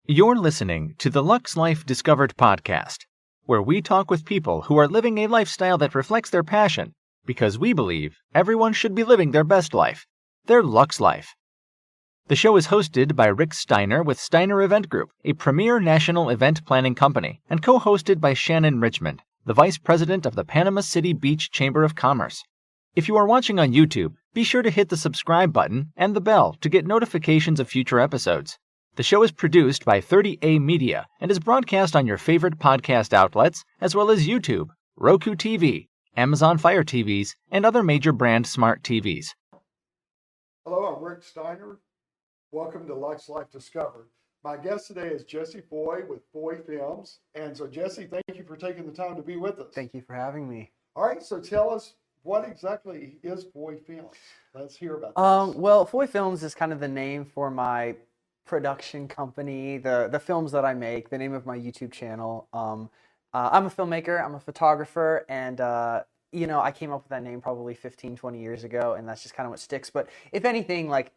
You're listening to the Lux Life Discovered podcast, where we talk with people who are living a lifestyle that reflects their passion, because we believe everyone should be living their best life, their Lux Life. The show is hosted by Rick Steiner with Steiner Event Group, a premier national event planning company, and co-hosted by Shannon Richmond, the Vice President of the Panama City Beach Chamber of Commerce. If you are watching on YouTube, be sure to hit the subscribe button and the bell to get notifications of future episodes. The show is produced by 30A Media and is broadcast on your favorite podcast outlets, as well as YouTube, Roku TV, Amazon Fire TVs, and other major brand smart TVs. Hello, I'm Rick Steiner. Welcome to Lux Life Discovered. My guest today is Jesse Foy with Foy Films. And so, Jesse, thank you for taking the time to be with us. Thank you for having me. All right, so tell us, what exactly is Foy Films? Let's hear about this. Well, Foy Films is kind of the name for my production company, the films that I make, the name of my YouTube channel. I'm a filmmaker, I'm a photographer, and I came up with that name probably 15, 20 years ago, and that's just kind of what sticks. But if anything, like,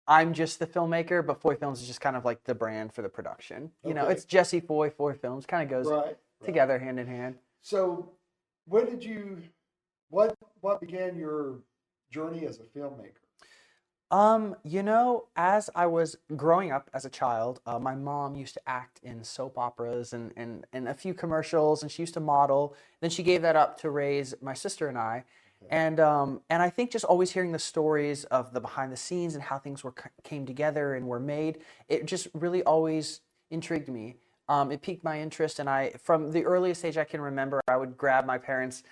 I'm just the filmmaker, but Foy Films is just kind of like the brand for the production. You know, it's Jesse Foy, Foy Films, kind of goes together hand in hand. So when did you, what began your journey as a filmmaker? As I was growing up as a child, my mom used to act in soap operas and a few commercials, and she used to model. Then she gave that up to raise my sister and I. And I think just always hearing the stories of the behind the scenes and how things came together and were made, it just really always intrigued me. It piqued my interest, and from the earliest age I can remember, I would grab my parents'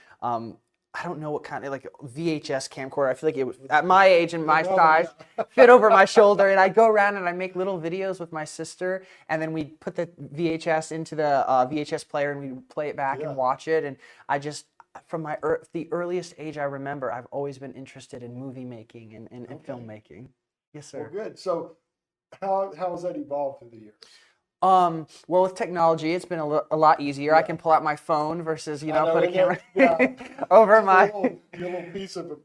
I don't know what kind of, like, VHS camcorder. I feel like it was, at my age and my size, fit over my shoulder. And I'd go around and I'd make little videos with my sister. And then we'd put the VHS into the VHS player and we'd play it back and watch it. And I just, from the earliest age I remember, I've always been interested in movie making and filmmaking. Yes, sir. Well, good. So how has that evolved through the years? Well, with technology, it's been a lot easier. I can pull out my phone versus, put a camera over my little piece of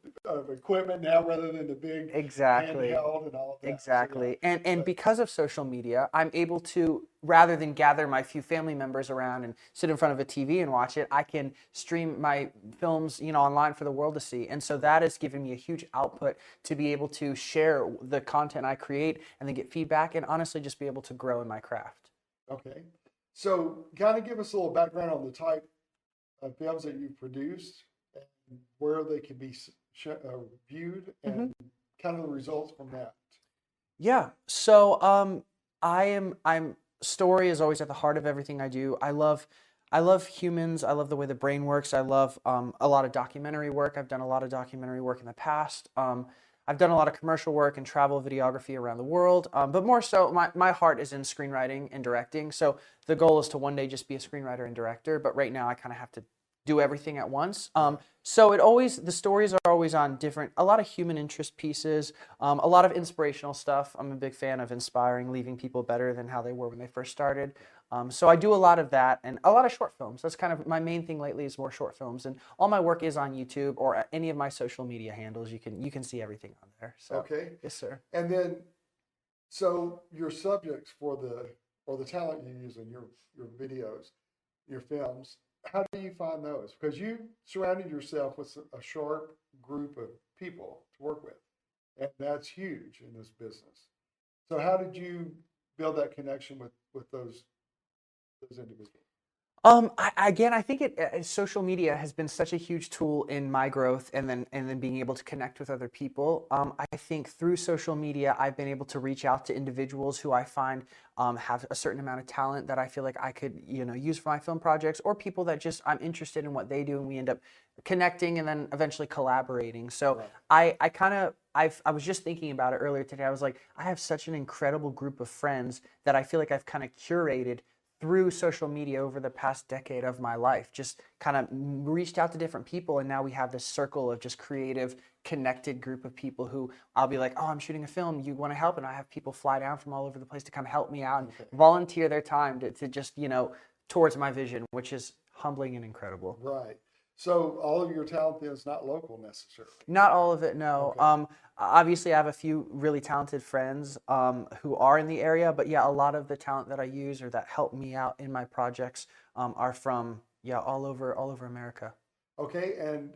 equipment now rather than the big handheld and all of that. Exactly. So, and because of social media, I'm able to, rather than gather my few family members around and sit in front of a TV and watch it, I can stream my films, online for the world to see. And so that has given me a huge output to be able to share the content I create and then get feedback and honestly just be able to grow in my craft. Okay. So kind of give us a little background on the type of films that you've produced and where they can be viewed and kind of the results from that. Yeah. So I'm story is always at the heart of everything I do. I love humans. I love the way the brain works. I love a lot of documentary work. I've done a lot of documentary work in the past. I've done a lot of commercial work and travel videography around the world, but more so, my heart is in screenwriting and directing. So the goal is to one day just be a screenwriter and director, but right now I kind of have to do everything at once. So the stories are always on a lot of human interest pieces, a lot of inspirational stuff. I'm a big fan of inspiring, leaving people better than how they were when they first started. So I do a lot of that and a lot of short films. That's kind of my main thing lately is more short films. And all my work is on YouTube or at any of my social media handles. You can see everything on there. So, okay. Yes, sir. And then, so your subjects for the talent you use in your videos, your films, how do you find those? Because you surrounded yourself with a sharp group of people to work with. And that's huge in this business. So how did you build that connection with those individuals? I think social media has been such a huge tool in my growth and then being able to connect with other people. I think through social media, I've been able to reach out to individuals who I find have a certain amount of talent that I feel like I could, use for my film projects, or people that just I'm interested in what they do and we end up connecting and then eventually collaborating. So I was just thinking about it earlier today. I was like, I have such an incredible group of friends that I feel like I've kind of curated through social media over the past decade of my life, just kind of reached out to different people. And now we have this circle of just creative, connected group of people who I'll be like, oh, I'm shooting a film. You want to help? And I have people fly down from all over the place to come help me out and volunteer their time to just, towards my vision, which is humbling and incredible. Right. So all of your talent then is not local necessarily. Not all of it, no. Okay. Obviously, I have a few really talented friends who are in the area, but yeah, a lot of the talent that I use or that help me out in my projects are from all over America. Okay, and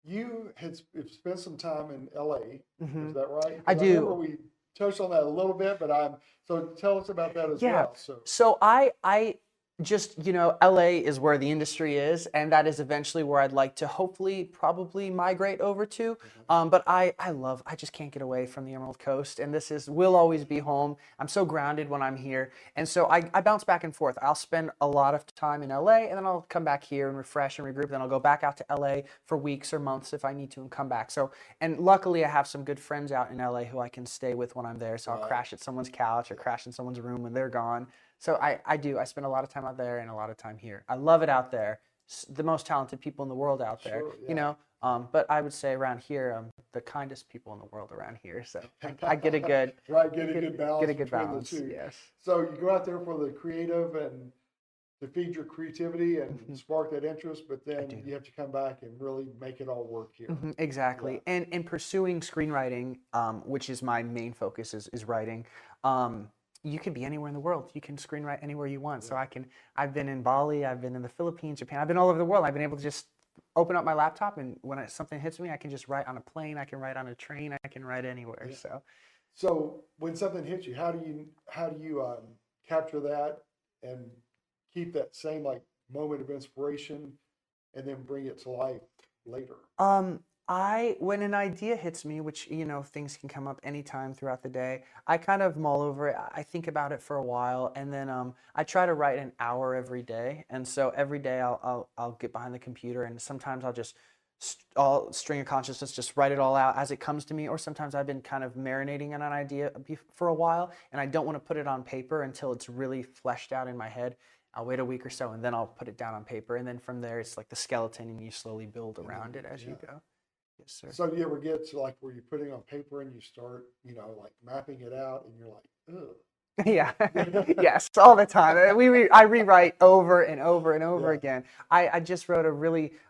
you have spent some time in LA, Hmm. is that right? I Because I remember do. we touched on that a little bit, but so tell us about that as Yeah. well. So, So I just, LA is where the industry is, and that is eventually where I'd like to hopefully probably migrate over to. But I just can't get away from the Emerald Coast, and will always be home. I'm so grounded when I'm here. And so I bounce back and forth. I'll spend a lot of time in LA, and then I'll come back here and refresh and regroup. Then I'll go back out to LA for weeks or months if I need to and come back. So, and luckily I have some good friends out in LA who I can stay with when I'm there. So I'll right. crash at someone's couch or crash in someone's room when they're gone. So I do. I spend a lot of time out there and a lot of time here. I love it out there. The most talented people in the world out there, Sure, you yeah. know. But I would say around here, the kindest people in the world around here. So I get a good, right, get a good balance get a good between balance. the two. Yes. So you go out there for the creative and to feed your creativity and spark that interest, but then do. you have to come back and really make it all work here. Exactly. Yeah. And in pursuing screenwriting, which is my main focus is writing, you can be anywhere in the world. You can screenwrite anywhere you want. So I've been in Bali, I've been in the Philippines, Japan, I've been all over the world. I've been able to just open up my laptop and when something hits me, I can just write on a plane, I can write on a train, I can write anywhere. Yeah. So So when something hits you, how do you capture that and keep that same like moment of inspiration and then bring it to life later? when an idea hits me, which things can come up anytime throughout the day, I kind of mull over it. I think about it for a while, and then I try to write an hour every day. And so every day I'll get behind the computer, and sometimes I'll just all string of consciousness, just write it all out as it comes to me. Or sometimes I've been kind of marinating on an idea for a while, and I don't want to put it on paper until it's really fleshed out in my head. I'll wait a week or so, and then I'll put it down on paper, and then from there it's like the skeleton, and you slowly build around it as you go. Yes, sir. So do you ever get to like where you're putting on paper and you start, like mapping it out and you're like, ugh. Yeah. Yes, all the time. I rewrite over and over and over Yeah. again. I just wrote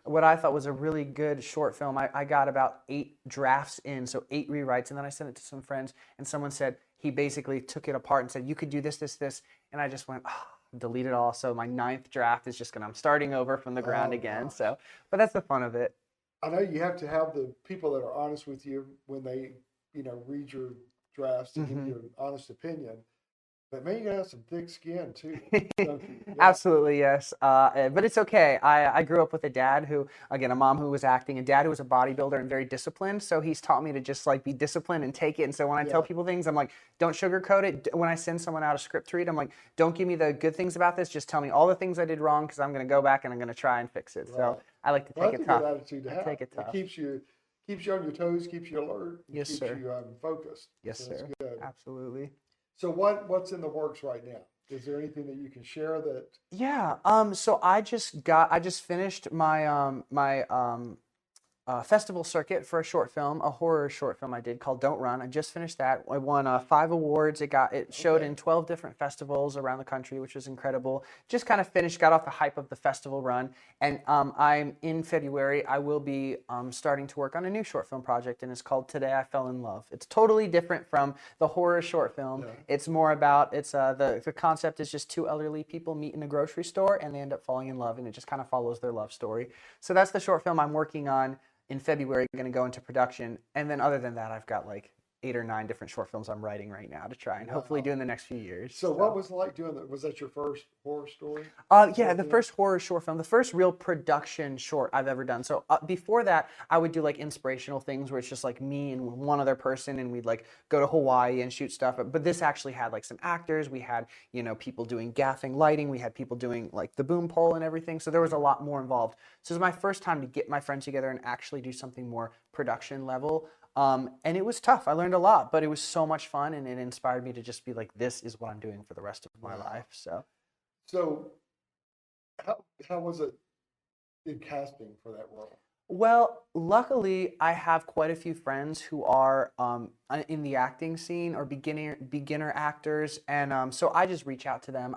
what I thought was a really good short film. I got about 8 drafts in, so 8 rewrites, and then I sent it to some friends, and someone said he basically took it apart and said, you could do this, this, this, and I just went, delete it all. So my 9th draft is I'm starting over from the ground Oh, again. gosh. So, but that's the fun of it. I know you have to have the people that are honest with you when they, read your drafts to give you an honest opinion. But man, you gotta have some thick skin too. don't you? Yeah. Absolutely, yes. But it's okay. I grew up with a dad a mom who was acting, a dad who was a bodybuilder and very disciplined. So he's taught me to just be disciplined and take it. And so when I tell people things, I'm like, don't sugarcoat it. When I send someone out a script to read, I'm like, don't give me the good things about this. Just tell me all the things I did wrong because I'm going to go back and I'm going to try and fix it. Right. So I like to Well, take that's it a good tough. attitude to I have. take it tough. It keeps you on your toes, keeps you alert, Yes, keeps sir. you focused. Yes, So that's sir. good. Absolutely. So what's in the works right now? Is there anything that you can share that? Yeah. So I just finished my festival circuit for a short film, a horror short film I did called Don't Run. I just finished that. I won 5 awards. It showed in 12 different festivals around the country, which was incredible. Just kind of got off the hype of the festival run. And I'm in February, I will be starting to work on a new short film project, and it's called Today I Fell in Love. It's totally different from the horror short film. Yeah. It's more about, the concept is just 2 elderly people meet in a grocery store and they end up falling in love, and it just kind of follows their love story. So that's the short film I'm working on. In February, going to go into production. And then other than that, I've got 8 or 9 different short films I'm writing right now to try and hopefully do in the next few years. So what was it like doing that? Was that your first horror story? Yeah, the first horror short film, the first real production short I've ever done. So before that, I would do inspirational things where it's just me and one other person, and we'd go to Hawaii and shoot stuff. But this actually had some actors. We had people doing gaffing lighting. We had people doing the boom pole and everything. So there was a lot more involved. So it was my first time to get my friends together and actually do something more production level. And it was tough. I learned a lot, but it was so much fun, and it inspired me to just be this is what I'm doing for the rest of my life. So how was it in casting for that role? Well, luckily, I have quite a few friends who are in the acting scene or beginner actors, and so I just reach out to them.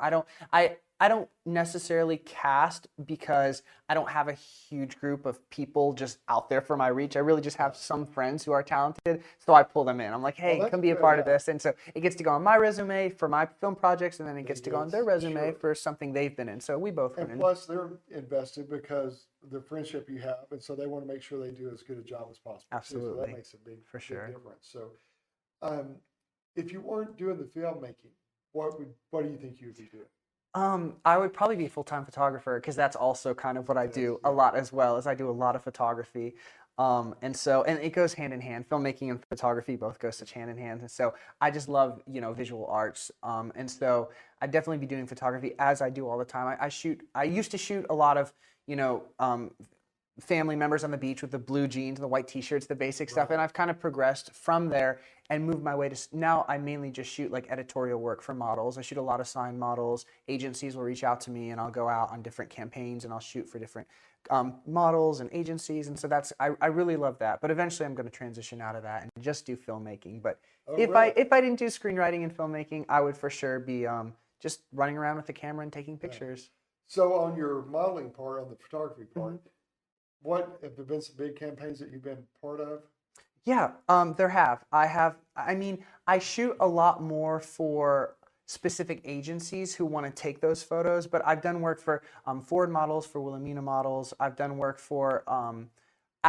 I don't necessarily cast because I don't have a huge group of people just out there for my reach. I really just have some friends who are talented, so I pull them in. I'm like, hey, that's come be a good, part of yeah. this. And so it gets to go on my resume for my film projects, and then it gets to go on their resume Sure. for something they've been in. So we both And win. plus, they're invested because the friendship you have, and so they want to make sure they do as good a job as possible. too. So Absolutely. that makes a big, For sure. big difference. So, um, if you weren't doing the filmmaking, what do you think you would be doing? I would probably be a full-time photographer because that's also kind of what I do a lot as well, as I do a lot of photography. And it goes hand in hand. Filmmaking and photography both go such hand in hand. And so I just love, visual arts. And so I'd definitely be doing photography as I do all the time. I used to shoot a lot of, family members on the beach with the blue jeans, the white t-shirts, the basic stuff. And I've kind of progressed from there and moved my way to now I mainly just shoot like editorial work for models. I shoot a lot of signed models. Agencies will reach out to me and I'll go out on different campaigns and I'll shoot for different models and agencies. And so I really love that. But eventually I'm going to transition out of that and just do filmmaking. But if I didn't do screenwriting and filmmaking, I would for sure be just running around with the camera and taking pictures. So on your modeling part, on the photography part, what have there been some big campaigns that you've been part of? Yeah, there have. I shoot a lot more for specific agencies who want to take those photos, but I've done work for Ford models, for Wilhelmina models. I've done work for,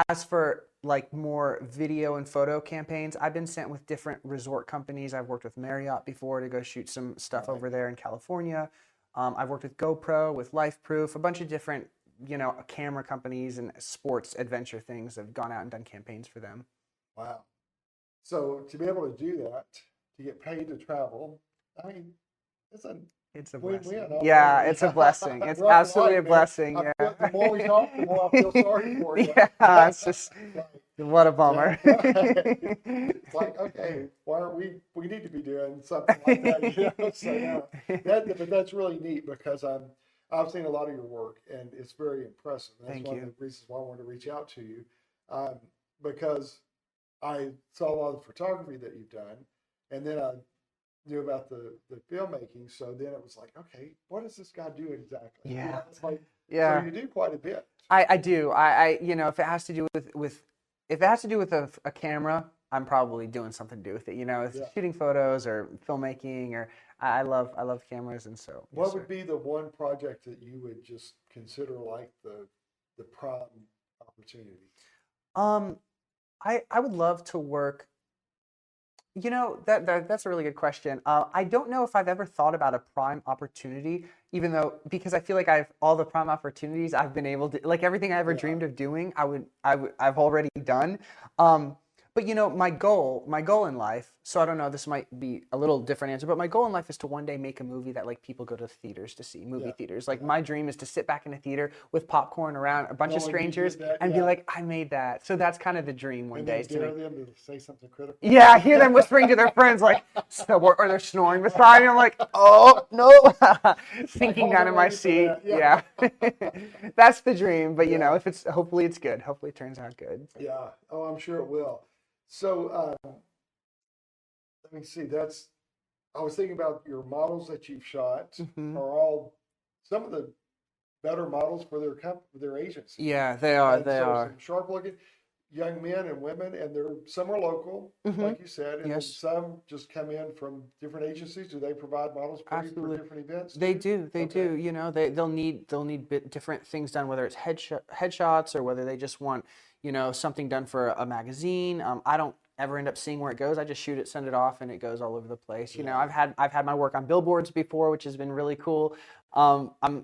as for like more video and photo campaigns, I've been sent with different resort companies. I've worked with Marriott before to go shoot some stuff over there in California. I've worked with GoPro, with LifeProof, a bunch of different, camera companies and sports adventure things. Have gone out and done campaigns for them. Wow. So to be able to do that, to get paid to travel, I mean, it's a blessing. win-win. Yeah, it's a blessing. It's absolutely a blessing. Yeah. The more we talk, the more I feel sorry for you. Yeah, it's just what a bummer. It's like, okay, why aren't we need to be doing something like that, So but that's really neat because I've seen a lot of your work and it's very impressive. That's Thank one you. of the reasons why I wanted to reach out to you, because I saw a lot of the photography that you've done, and then I knew about the filmmaking. So then it was like, okay, what does this guy do exactly? Yeah. It's like, Yeah. So you do quite a bit. I do. If it has to do with a camera, I'm probably doing something to do with it. It's shooting photos or filmmaking, or I love cameras, and so. What would be the one project that you would just consider like the prime opportunity? I would love to work. That's a really good question. I don't know if I've ever thought about a prime opportunity, because I feel like all the prime opportunities I've been able to, like everything I ever dreamed of doing, I've already done. But my goal in life, so I don't know, this might be a little different answer, but my goal in life is to one day make a movie that like people go to theaters to see, movie theaters. Like my dream is to sit back in a theater with popcorn around a bunch of strangers and be like, I made that. So that's kind of the dream one day. Dare them to say something critical. Yeah, I hear them whispering to their friends like, or they're snoring beside me. I'm like, oh no, sinking down in my seat. Yeah, that's the dream. But if hopefully it's good. Hopefully it turns out good. Yeah. Oh, I'm sure it will. So let me see. I was thinking about your models that you've shot are all some of the better models for their agency. Yeah, they are. And they are some sharp-looking young men and women, and some are local, like you said, and then some just come in from different agencies. Do they provide models for you for different events? They do. They do. They'll need different things done, whether it's headshots or whether they just want something done for a magazine. I don't ever end up seeing where it goes. I just shoot it, send it off, and it goes all over the place. I've had my work on billboards before, which has been really cool.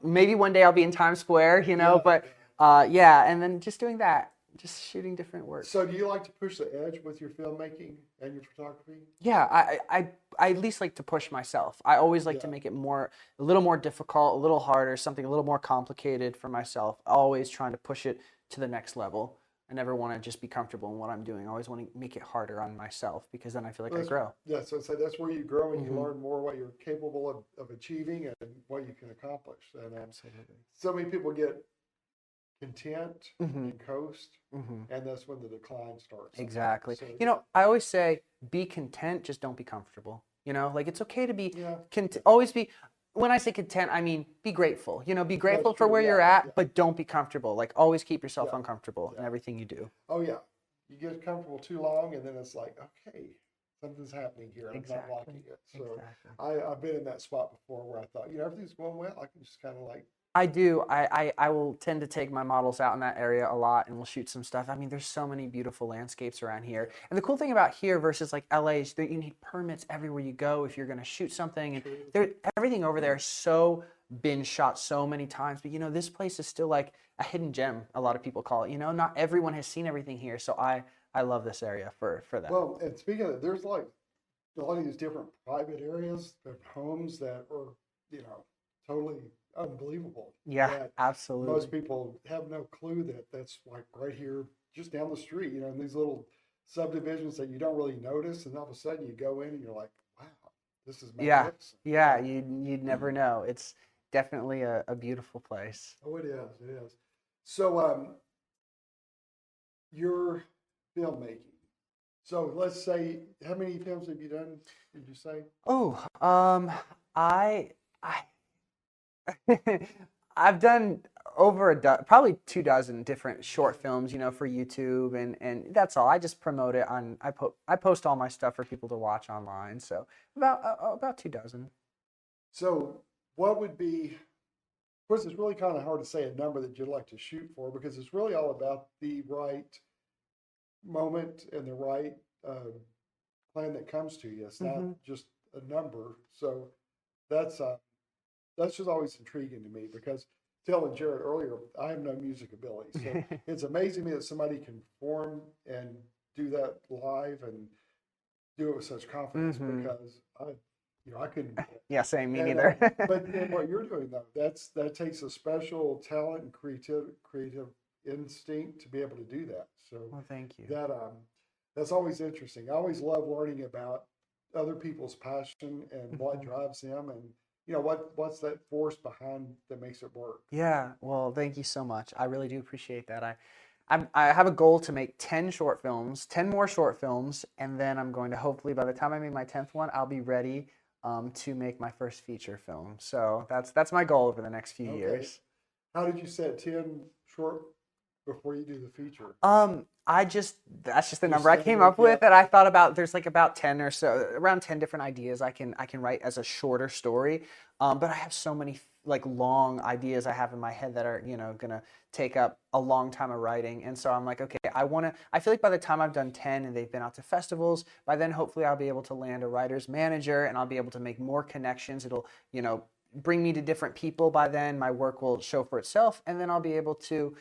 Maybe one day I'll be in Times Square, but and then just doing that, just shooting different work. So do you like to push the edge with your filmmaking and your photography? Yeah, I at least like to push myself. I always like to make it a little more difficult, a little harder, something a little more complicated for myself. Always trying to push it to the next level. I never want to just be comfortable in what I'm doing. I always want to make it harder on myself because then I feel like I grow. Yeah, so that's where you grow and you learn more what you're capable of achieving and what you can accomplish. And Absolutely. So many people get content Mhm. and coast, Mhm. and that's when the decline starts. Exactly. So, You know, I always say be content, just don't be comfortable. You know, like it's okay to be yeah, always be when I say content, I mean be grateful. You know, be grateful that's for true. where you're Yeah, at, but don't be comfortable. Like always keep yourself yeah, uncomfortable in yeah. everything you do. Oh yeah, you get comfortable too long, and then it's like, okay, something's happening here, and I'm not Exactly. liking it. So Exactly. I've been in that spot before where I thought, everything's going well. I can just kind of like, I do. I will tend to take my models out in that area a lot and we'll shoot some stuff. I mean, there's so many beautiful landscapes around here. And the cool thing about here versus like LA is that you need permits everywhere you go if you're going to shoot something. And true. there, everything over there is so been shot so many times. But you know, this place is still like a hidden gem, a lot of people call it. You know, not everyone has seen everything here. So I love this area for that. Well, and speaking of, there's like a lot of these different private areas of homes that are, totally unbelievable. Yeah, That absolutely. most people have no clue that that's like right here, just down the street, in these little subdivisions that you don't really notice. And all of a sudden you go in and you're like, wow, this is Yeah, magnificent. yeah, you'd never know. It's definitely a beautiful place. Oh, it is. It is. So, your filmmaking. So let's say, how many films have you done? Did you say? Oh, I I've done over probably 2 dozen different short films, you know, for YouTube, and that's all. I just promote it on. I post all my stuff for people to watch online. So about 2 dozen. So, what would be, of course, it's really kind of hard to say a number that you'd like to shoot for because it's really all about the right moment and the right uh, plan that comes to you. It's not Hmm. just a number. So, that's uh, that's just always intriguing to me because telling Jared earlier, I have no music ability. So it's amazing to me that somebody can perform and do that live and do it with such confidence Hmm. because I couldn't do it. Yeah, same. Me And neither. but then what you're doing though, that takes a special talent and creative instinct to be able to do that. So Well, thank you. that that's always interesting. I always love learning about other people's passion and what Mhm. drives them, and what's that force behind that makes it work. Yeah, well, thank you so much. I really do appreciate that. I have a goal to make 10 short films, 10 more short films, and then I'm going to hopefully by the time I make my 10th one, I'll be ready to make my first feature film. So that's my goal over the next few Okay. years. How did you set 10 short before you do the feature? That's just the Just number I set came it, up with, yeah. and I thought about there's like about 10 or so, around 10 different ideas I can write as a shorter story. But I have so many like long ideas I have in my head that are gonna take up a long time of writing, and so I'm like, okay, I feel like by the time I've done 10 and they've been out to festivals, by then hopefully I'll be able to land a writer's manager and I'll be able to make more connections. It'll bring me to different people. By then my work will show for itself, and then I'll be able to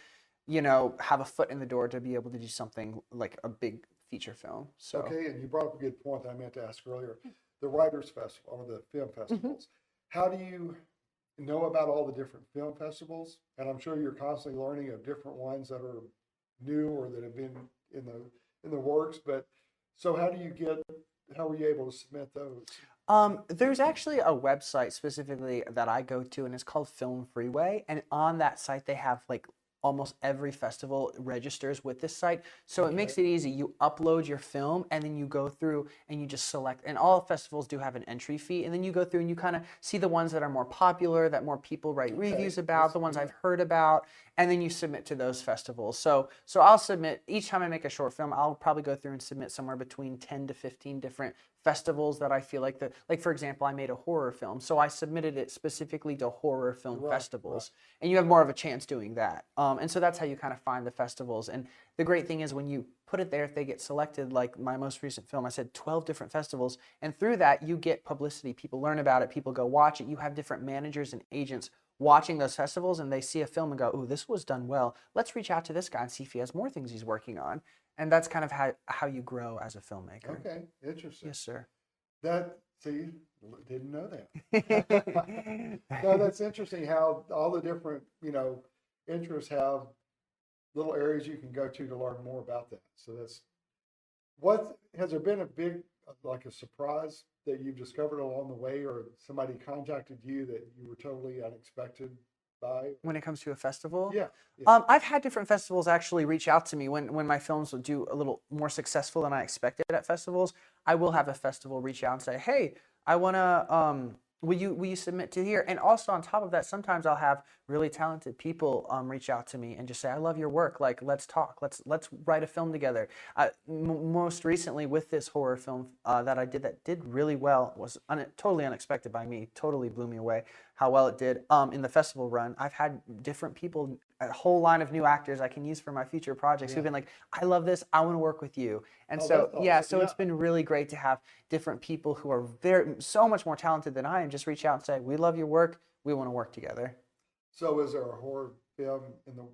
have a foot in the door to be able to do something like a big feature film. So, Okay, and you brought up a good point that I meant to ask earlier. The Writers Festival or the film mhm. festivals. How do you know about all the different film festivals? And I'm sure you're constantly learning of different ones that are new or that have been in the works. But so how were you able to submit those? There's actually a website specifically that I go to, and it's called Film Freeway. And on that site, they have like almost every festival registers with this site. So it Okay. makes it easy. You upload your film, and then you go through and you just select. And all festivals do have an entry fee. And then you go through and you kind of see the ones that are more popular, that more people write Okay. reviews about, That's the ones yeah. I've heard about, and then you submit to those festivals. So I'll submit each time I make a short film. I'll probably go through and submit somewhere between 10 to 15 different festivals that I feel like for example, I made a horror film, so I submitted it specifically to horror film Right, right. festivals, and you have more of a chance doing that. And so that's how you kind of find the festivals. And the great thing is when you put it there, if they get selected, like my most recent film, I said 12 different festivals, and through that you get publicity. People learn about it, people go watch it. You have different managers and agents watching those festivals, and they see a film and go, "Ooh, this was done well. Let's reach out to this guy and see if he has more things he's working on." And that's kind of how you grow as a filmmaker. Okay. Interesting. Yes, sir. That see, didn't know that. No, that's interesting how all the different, interests have little areas you can go to learn more about that. So what has there been a big like a surprise that you've discovered along the way, or somebody contacted you that you were totally unexpected by? When it comes to a festival? Yeah. I've had different festivals actually reach out to me when my films will do a little more successful than I expected at festivals. I will have a festival reach out and say, hey, I want to, will you submit to here? And also on top of that, sometimes I'll have really talented people reach out to me and just say, I love your work. Like, let's talk. Let's write a film together. Most recently with this horror film that I did that did really well, was totally unexpected by me, totally blew me away how well it did in the festival run. I've had different people, a whole line of new actors I can use for my future projects who've been like, I love this, I want to work with you. And so, awesome. It's been really great to have different people who are so much more talented than I am just reach out and say, we love your work, we want to work together. So is there a horror film in the...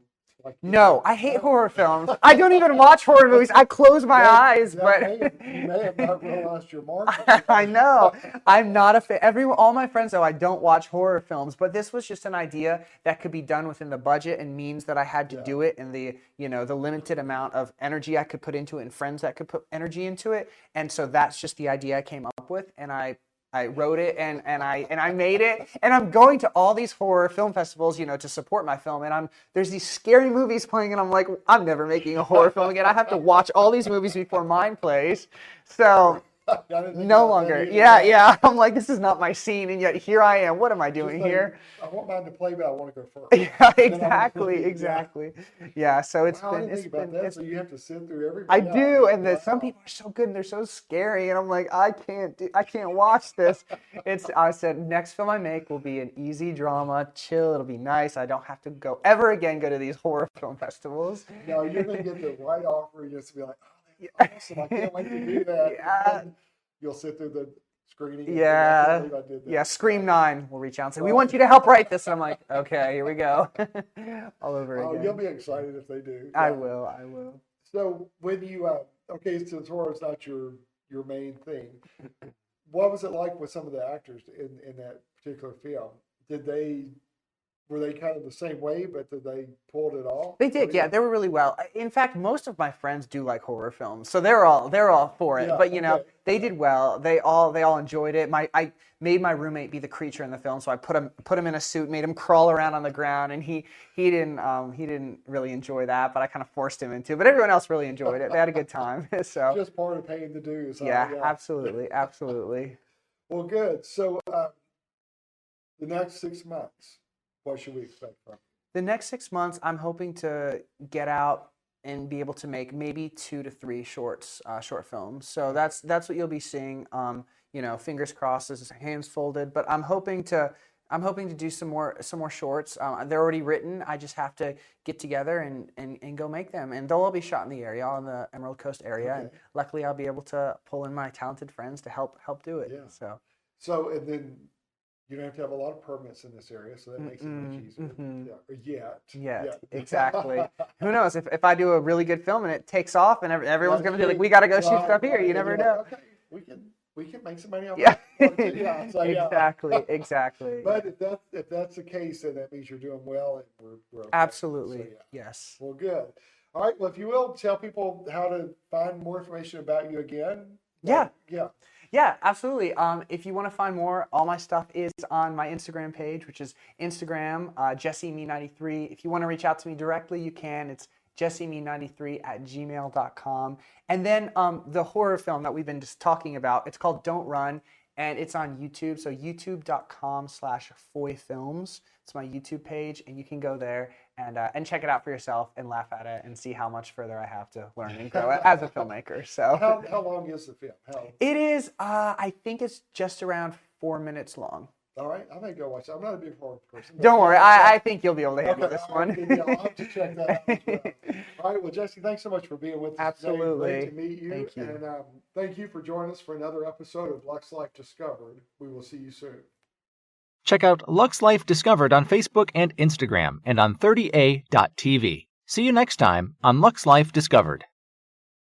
No, I hate horror films. I don't even watch horror movies. I close my eyes, but you may have not realized your market. I know. I'm not a fan. All my friends though, I don't watch horror films, but this was just an idea that could be done within the budget and means that I had to do it, and the limited amount of energy I could put into it and friends that could put energy into it. And so that's just the idea I came up with, and I wrote it and I made it, and I'm going to all these horror film festivals, to support my film, and there's these scary movies playing, and I'm like, I'm never making a horror film again. I have to watch all these movies before mine plays. So no longer. Yeah. I'm like, this is not my scene, and yet here I am. What am I doing here? I want mine to play, but I want to go first. Yeah, exactly. Yeah, so it's been. So you have to sit through every. I do, and some people are so good and they're so scary, and I'm like, I can't watch this. I said next film I make will be an easy drama, chill. It'll be nice. I don't have to go to these horror film festivals. No, you're gonna get the right offer. You're just be like, oh, that's awesome! I can't wait to do that. Yeah. You'll sit through the screening. Yeah. Scream 9 will reach out and say, we want you to help write this. And I'm like, okay, here we go. All over again. Oh, you'll be excited if they do. I will. So when you, since horror is not your main thing, what was it like with some of the actors in that particular film? Were they kind of the same way, but did they pull it off? They did, yeah. They were really well. In fact, most of my friends do like horror films, so they're all for it. But they did well. They all enjoyed it. I made my roommate be the creature in the film, so I put him in a suit, made him crawl around on the ground, and he didn't really enjoy that, but I kind of forced him into. But everyone else really enjoyed it. They had a good time. So just part of paying the dues. Yeah, absolutely. Well, good. So the next 6 months. What should we expect from the next 6 months? I'm hoping to get out and be able to make maybe 2 to 3 short films. So that's what you'll be seeing. Fingers crossed, hands folded. But I'm hoping to do some more shorts. They're already written. I just have to get together and go make them. And they'll all be shot in the area, all in the Emerald Coast area. Okay. And luckily, I'll be able to pull in my talented friends to help do it. Yeah. So and then. You don't have to have a lot of permits in this area, so that makes it much easier. Mm-hmm. Yet, exactly. Who knows? If I do a really good film and it takes off, and everyone's going to be like, "We got to go shoot stuff here." You never know. Like, okay, we can make some money off that. Exactly. But if that's the case, then that means you're doing well, and we're okay. Absolutely. So, yes. Well, good. All right. Well, if you will, tell people how to find more information about you again. Yeah, absolutely. If you want to find more, all my stuff is on my Instagram page, which is Instagram, JesseMe93. If you want to reach out to me directly, you can. It's jesseme93@gmail.com. And then the horror film that we've been just talking about, it's called Don't Run, and it's on YouTube. So youtube.com/FoyFilms. It's my YouTube page, and you can go there and check it out for yourself and laugh at it and see how much further I have to learn and grow as a filmmaker. So how long is the film? It is, I think it's just around 4 minutes long. All right, I may go watch it. I'm not a big horror person. Don't worry, I think you'll be able to handle this one. I'll have to check that out as well. All right, well, Jesse, thanks so much for being with us. Absolutely. Today. Great to meet you. Thank you. And thank you for joining us for another episode of Lux Life Discovered. We will see you soon. Check out Lux Life Discovered on Facebook and Instagram and on 30a.tv. See you next time on Lux Life Discovered.